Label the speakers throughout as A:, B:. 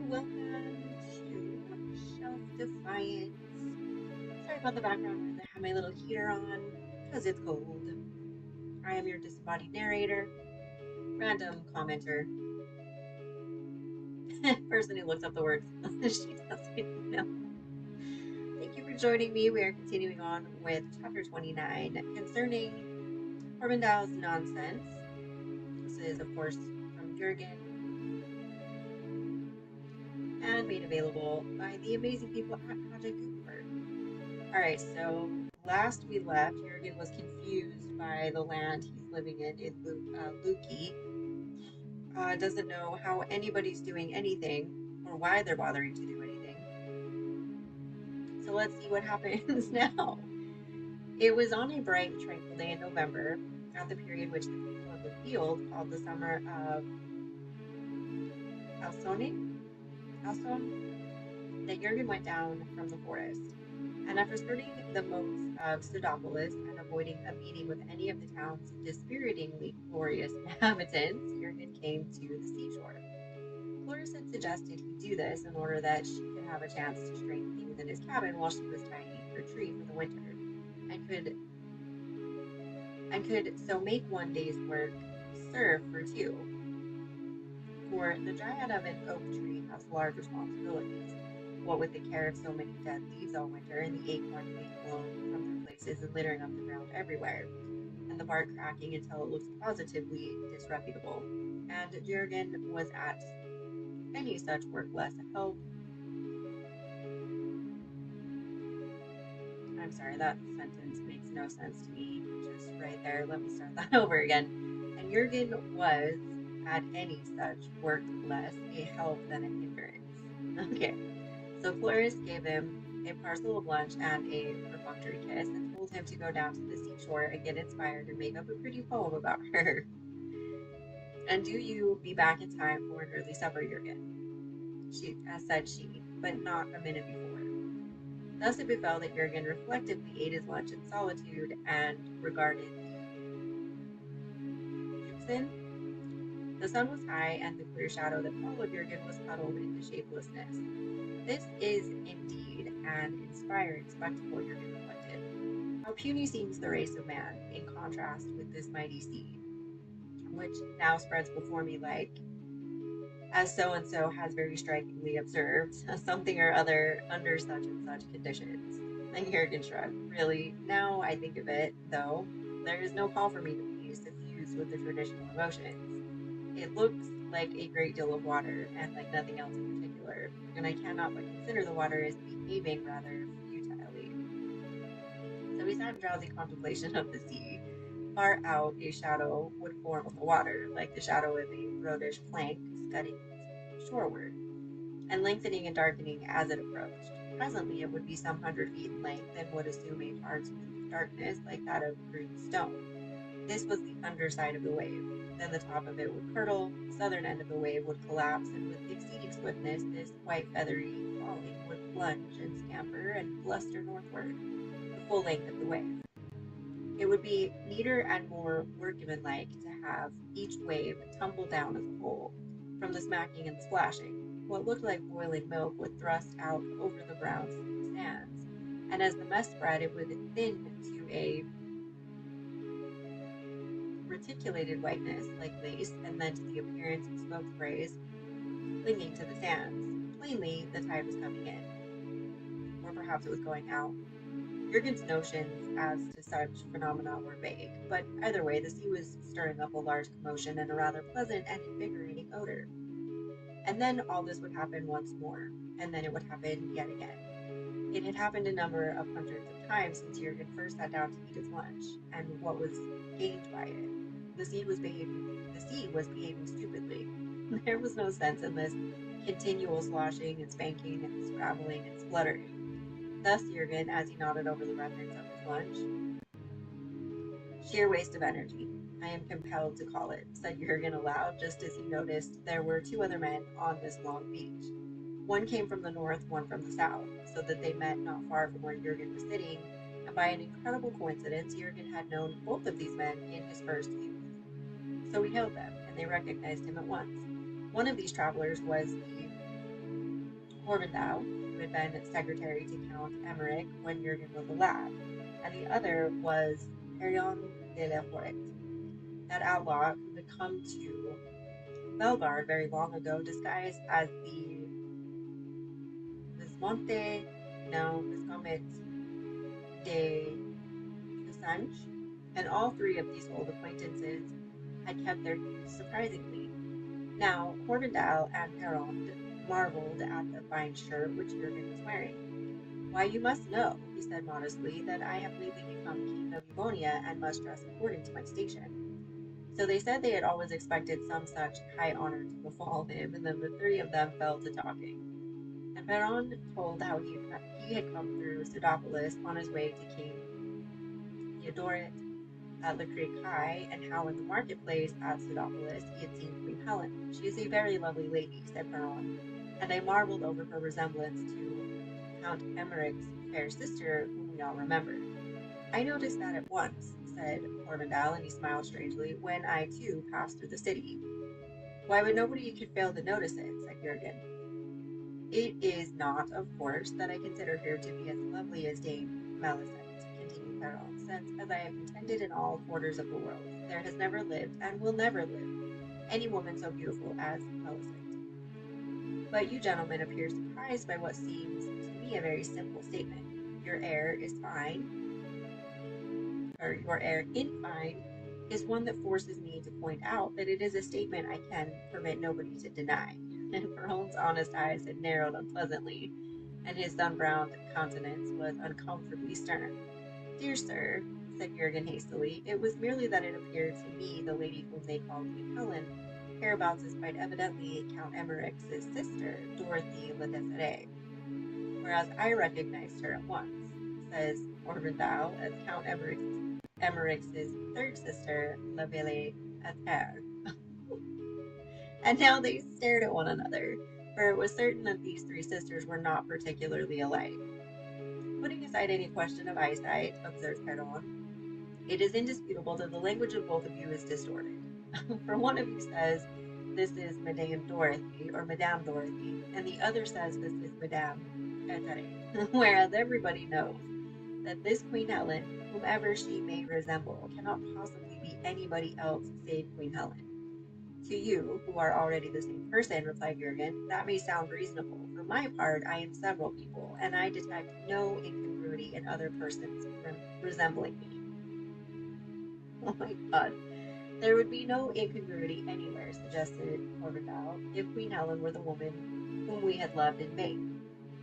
A: welcome to Shelf Defiance. Sorry about the background noise. I have my little heater on because it's cold. I am your disembodied narrator, random commenter, person who looks up the words she doesn't know. Thank you for joining me. We are continuing on with chapter 29 concerning Horvendile's nonsense. This is, of course, from Jurgen and made available by the amazing people at Project Gutenberg. Alright, so last we left, Jurgen was confused by the land he's living in Luki. Doesn't know how anybody's doing anything or why they're bothering to do anything. So let's see what happens now. It was on a bright, tranquil day in November, at the period which the people of the field called the summer of Alsone, that Jurgen went down from the forest. And after skirting the moats of Studopolis and avoiding a meeting with any of the town's dispiritingly glorious inhabitants, Jurgen came to the seashore. Cloris had suggested he do this in order that she could have a chance to straighten things in his cabin while she was tidying her tree for the winter, and could so make one day's work serve for two. For the dryad of an oak tree has large responsibilities, what with the care of so many dead leaves all winter, and the acorns being blown from their places and littering up the ground everywhere, and the bark cracking until it looks positively disreputable. And Jurgen was at any such work less help. I'm sorry, that sentence makes no sense to me just right there. Let me start that over again. And Jurgen was at any such work less a help than a hindrance. Okay. So Cloris gave him a parcel of lunch and a perfunctory kiss and told him to go down to the seashore and get inspired and make up a pretty poem about her. And do you be back in time for an early supper, Jurgen? Said she, but not a minute before. Thus it befell that Jurgen reflectively ate his lunch in solitude and regarded the Euxin. The sun was high, and the clear shadow that followed Jurgen was huddled into shapelessness. This is indeed an inspiring spectacle, Jurgen reflected. How puny seems the race of man, in contrast with this mighty sea, which now spreads before me like, as so-and-so has very strikingly observed, something or other under such and such conditions. And Jurgen shrugged. Really, now I think of it, though, there is no call for me to be suffused with the traditional emotions. It looks like a great deal of water, and like nothing else in particular, and I cannot but consider the water as behaving rather futilely. So he sat in drowsy contemplation of the sea. Far out, a shadow would form on the water, like the shadow of a roadish plank scudding shoreward, and lengthening and darkening as it approached. Presently it would be some 100 feet in length, and would assume a hard smooth darkness like that of green stone. This was the underside of the wave. Then the top of it would curdle, the southern end of the wave would collapse, and with exceeding swiftness this white feathery falling would plunge and scamper and bluster northward, the full length of the wave. It would be neater and more workmanlike to have each wave tumble down as a whole, from the smacking and the splashing. What looked like boiling milk would thrust out over the brown sands, and as the mess spread, it would thin to a reticulated whiteness like lace, and then to the appearance of smoke sprays clinging to the sands. Plainly, the tide was coming in, or perhaps it was going out. Jurgen's notions as to such phenomena were vague, but either way, the sea was stirring up a large commotion and a rather pleasant and invigorating odor. And then all this would happen once more, and then it would happen yet again. It had happened a number of hundreds of times since Jurgen first sat down to eat his lunch, and what was gained by it? The sea was behaving stupidly. There was no sense in this continual sloshing and spanking and scrabbling and spluttering. Thus Jurgen, as he nodded over the remnants of his lunch, sheer waste of energy, I am compelled to call it, said Jurgen aloud, just as he noticed there were two other men on this long beach. One came from the north, one from the south, so that they met not far from where Jurgen was sitting, and by an incredible coincidence, Jurgen had known both of these men in his first youth. So he hailed them, and they recognized him at once. One of these travelers was the Horvendile, who had been secretary to Count Emmerich when Jurgen was a lad, and the other was Horvendile, that outlaw who had come to Belgard very long ago, disguised as the Visconti de Fusange, and all three of these old acquaintances had kept their youth surprisingly. Now, Horvendile and Perron marveled at the fine shirt which Jurgen was wearing. "Why, you must know," he said modestly, "that I have lately become king of Livonia and must dress according to my station." So they said they had always expected some such high honor to befall him, and then the three of them fell to talking. And Perron told how he had come through Pseudopolis on his way to King Theodoret at the Creek High, and how in the marketplace at Pseudopolis he had seen Queen Helen. "She is a very lovely lady," said Perron, "and I marveled over her resemblance to Count Emmerich's fair sister, whom we all remember." "I noticed that at once," said Horvendile, and he smiled strangely, "when I too passed through the city." "Why, but nobody could fail to notice it," said Jurgen. "It is not, of course, that I consider her to be as lovely as Dame Melisande," continued Perron, "since, as I have contended in all quarters of the world, there has never lived, and will never live, any woman so beautiful as Melisande. But you gentlemen appear surprised by what seems to me a very simple statement. Your air in fine, is one that forces me to point out that it is a statement I can permit nobody to deny." And Perron's honest eyes had narrowed unpleasantly, and his sun-browned countenance was uncomfortably stern. "Dear sir," said Jurgen hastily, "it was merely that it appeared to me the lady whom they call Queen Helen hereabouts is quite evidently Count Emmerich's sister, Dorothy Le Desiree, whereas I recognized her at once," says Horvendile, "as Count Emmerich's third sister, La Belle Athère." And now they stared at one another, for it was certain that these three sisters were not particularly alike. "Putting aside any question of eyesight," observed Perron, "it is indisputable that the language of both of you is distorted. For one of you says this is Madame Dorothy, and the other says this is Madame Satire, whereas everybody knows that this Queen Helen, whomever she may resemble, cannot possibly be anybody else save Queen Helen." "To you, who are already the same person," replied Jurgen, "that may sound reasonable. For my part, I am several people, and I detect no incongruity in other persons resembling me." "Oh my God, there would be no incongruity anywhere," suggested Horvendile, "if Queen Helen were the woman whom we had loved in vain.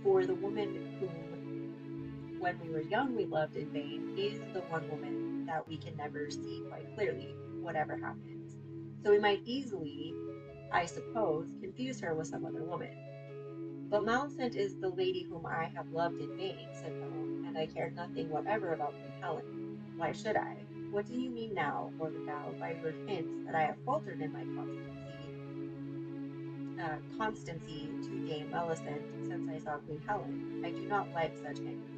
A: For the woman whom, when we were young, we loved in vain is the one woman that we can never see quite clearly, whatever happens. So we might easily, I suppose, confuse her with some other woman." "But Melisande is the lady whom I have loved in vain," said Cabell, "and I care nothing whatever about Queen Helen. Why should I? What do you mean now, Horvendile, by your hints that I have faltered in my constancy to Dame Melisande since I saw Queen Helen? I do not like such hints.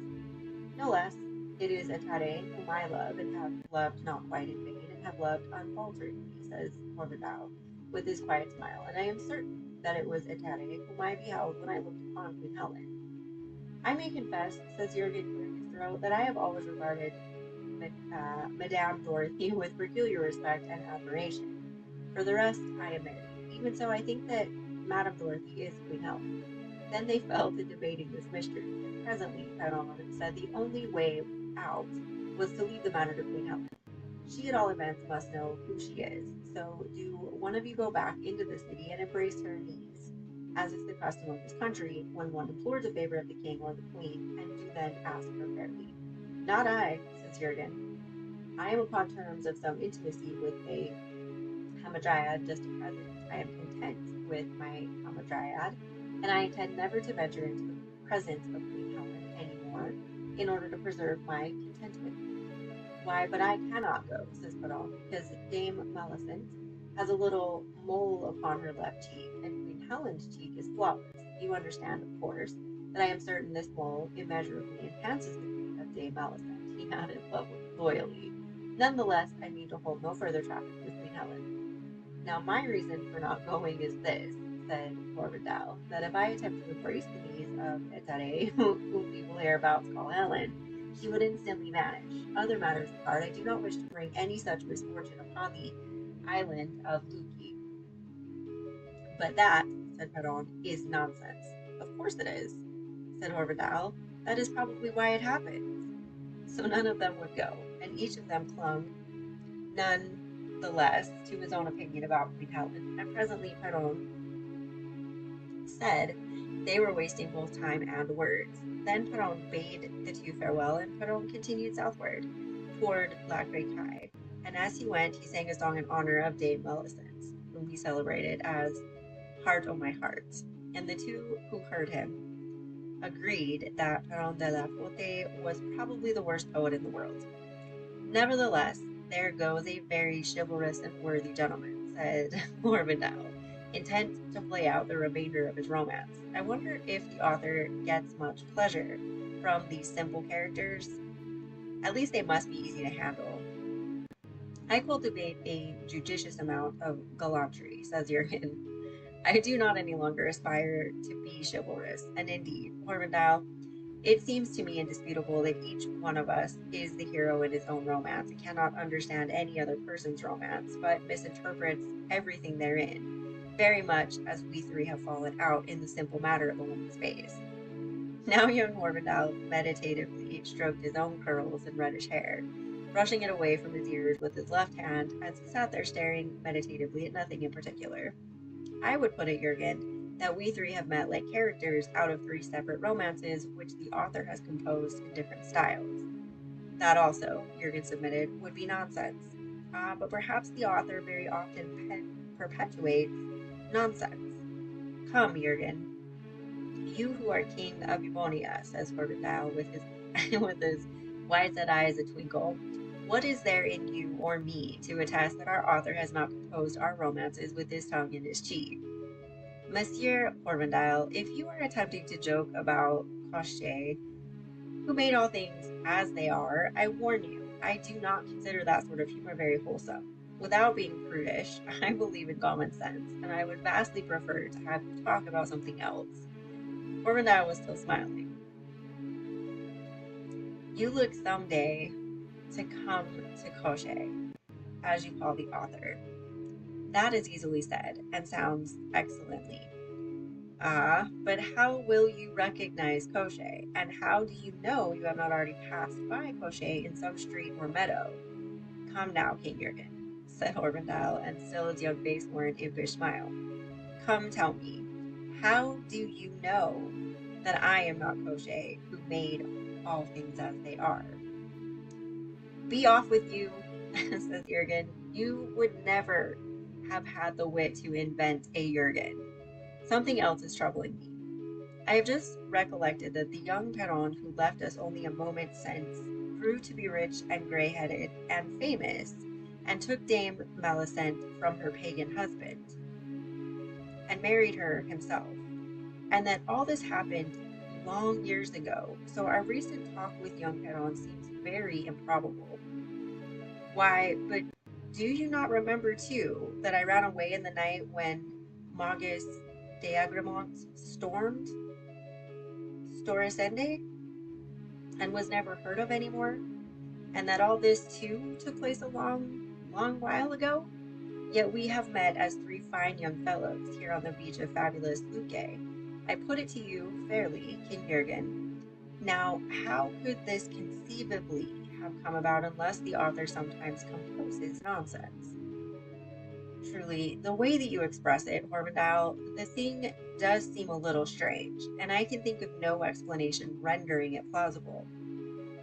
A: No less, it is Atade whom I love, and have loved not quite in vain, and have loved unfalteringly," says Horvendile, with his quiet smile, "and I am certain that it was Atade whom I beheld when I looked upon Queen Helen. I may confess," says Jurgen, clearing his throat, "that I have always regarded Madame Dorothy with peculiar respect and admiration. For the rest, I am married. Even so, I think that Madame Dorothy is Queen Helen." Then they fell to debating this mystery, and presently Perron said the only way out was to leave the matter to Queen Helen. She at all events must know who she is, so do one of you go back into the city and embrace her knees, as is the custom of this country, when one implores a favor of the king or the queen, and do then ask her fairly. "Not I," says Jurgen. "I am upon terms of some intimacy with a hamadryad just at present. I am content with my hamadryad, and I intend never to venture into the presence of Queen Helen any more, in order to preserve my contentment." "Why, but I cannot go," says Perron, "because Dame Melisande has a little mole upon her left cheek, and Queen Helen's cheek is flawless. You understand, of course, that I am certain this mole immeasurably enhances the beauty of Dame Melisande," he added loyally. "Nonetheless, I mean to hold no further traffic with Queen Helen. Now, my reason for not going is this," said Horvendile, that if I attempt to embrace the niece of Etare, whom people hereabouts call Helen, she would instantly vanish. Other matters apart, I do not wish to bring any such misfortune upon the island of Luki. But that, said Peron, is nonsense. Of course it is, said Horvendile. That is probably why it happens. So none of them would go, and each of them clung none the less to his own opinion about Queen Helen, and presently Peron said they were wasting both time and words. Then Peron bade the two farewell, and Peron continued southward toward La Crequy. And as he went, he sang a song in honor of Dame Millicent, whom he celebrated as Heart o' My Heart. And the two who heard him agreed that Peron de la Fote was probably the worst poet in the world. Nevertheless, there goes a very chivalrous and worthy gentleman, said Horvendile, intent to play out the remainder of his romance. I wonder if the author gets much pleasure from these simple characters. At least they must be easy to handle. I cultivate a judicious amount of gallantry, says Jurgen. I do not any longer aspire to be chivalrous, and indeed, Horvendile, it seems to me indisputable that each one of us is the hero in his own romance and cannot understand any other person's romance, but misinterprets everything therein, very much as we three have fallen out in the simple matter of a woman's face. Now young Horvendile meditatively stroked his own curls and reddish hair, brushing it away from his ears with his left hand as he sat there staring meditatively at nothing in particular. I would put it, Jurgen, that we three have met like characters out of three separate romances which the author has composed in different styles. That also, Jurgen submitted, would be nonsense. But perhaps the author very often perpetuates nonsense. Come, Jurgen, you who are king of Eubonia, says Horvendile with his with his wide-set eyes a twinkle. What is there in you or me to attest that our author has not composed our romances with his tongue in his cheek? Monsieur Horvendile, if you are attempting to joke about Cauchet, who made all things as they are, I warn you, I do not consider that sort of humor very wholesome. Without being prudish, I believe in common sense, and I would vastly prefer to have you talk about something else. Horvendile was still smiling. You look someday to come to Cauchet, as you call the author. That is easily said, and sounds excellently. Ah, but how will you recognize Cauchet, and how do you know you have not already passed by Cauchet in some street or meadow? Come now, King Jurgen, said Horvendile, and still his young face wore an impish smile. Come tell me, how do you know that I am not Cauchet, who made all things as they are? Be off with you, says Jurgen. You would never have had the wit to invent a Jurgen. Something else is troubling me. I have just recollected that the young Peron who left us only a moment since grew to be rich and grey-headed and famous, and took Dame Millicent from her pagan husband, and married her himself, and that all this happened long years ago, so our recent talk with young Peron seems very improbable. Why, but do you not remember, too, that I ran away in the night when Magus d'Agremont stormed Storisende and was never heard of anymore? And that all this, too, took place a long, long while ago? Yet we have met as three fine young fellows here on the beach of fabulous Luque. I put it to you fairly, King Jurgen. Now, how could this conceivably have come about unless the author sometimes composes nonsense? Truly, the way that you express it, Horvendile, the thing does seem a little strange, and I can think of no explanation rendering it plausible.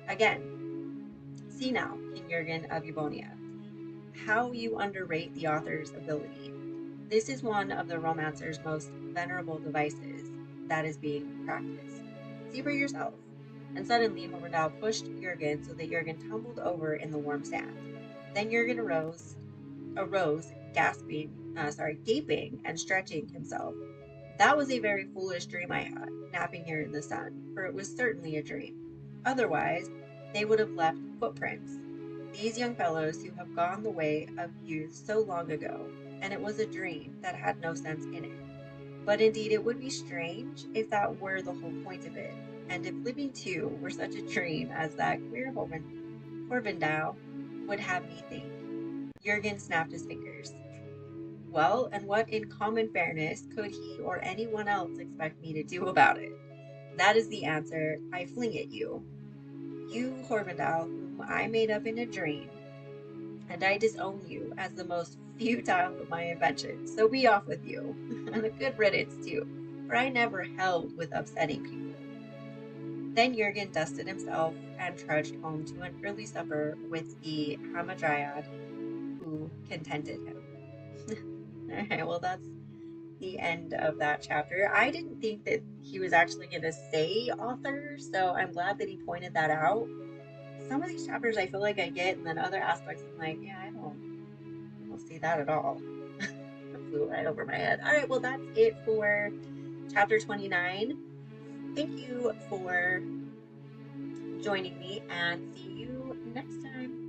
A: Again, see now, King Jurgen of Eubonia, how you underrate the author's ability. This is one of the romancer's most venerable devices that is being practiced. See for yourself. And suddenly Horvendile pushed Jurgen so that Jurgen tumbled over in the warm sand. Then Jurgen arose, gaping and stretching himself. That was a very foolish dream I had, napping here in the sun, for it was certainly a dream. Otherwise, they would have left footprints. These young fellows who have gone the way of youth so long ago, and it was a dream that had no sense in it. But indeed, it would be strange if that were the whole point of it, and if living too were such a dream as that queer Horvendile would have me think. Jurgen snapped his fingers. Well, and what in common fairness could he or anyone else expect me to do about it? That is the answer I fling at you. You, Horvendile, whom I made up in a dream, and I disown you as the most futile of my inventions. So be off with you, and a good riddance too, for I never held with upsetting people. Then Jurgen dusted himself and trudged home to an early supper with the hamadryad who contented him. All right, well, that's the end of that chapter. I didn't think that he was actually going to say author, so I'm glad that he pointed that out. Some of these chapters I feel like I get, and then other aspects I'm like, yeah, I don't see that at all. It flew right over my head. All right, well, that's it for chapter 29. Thank you for joining me, and see you next time.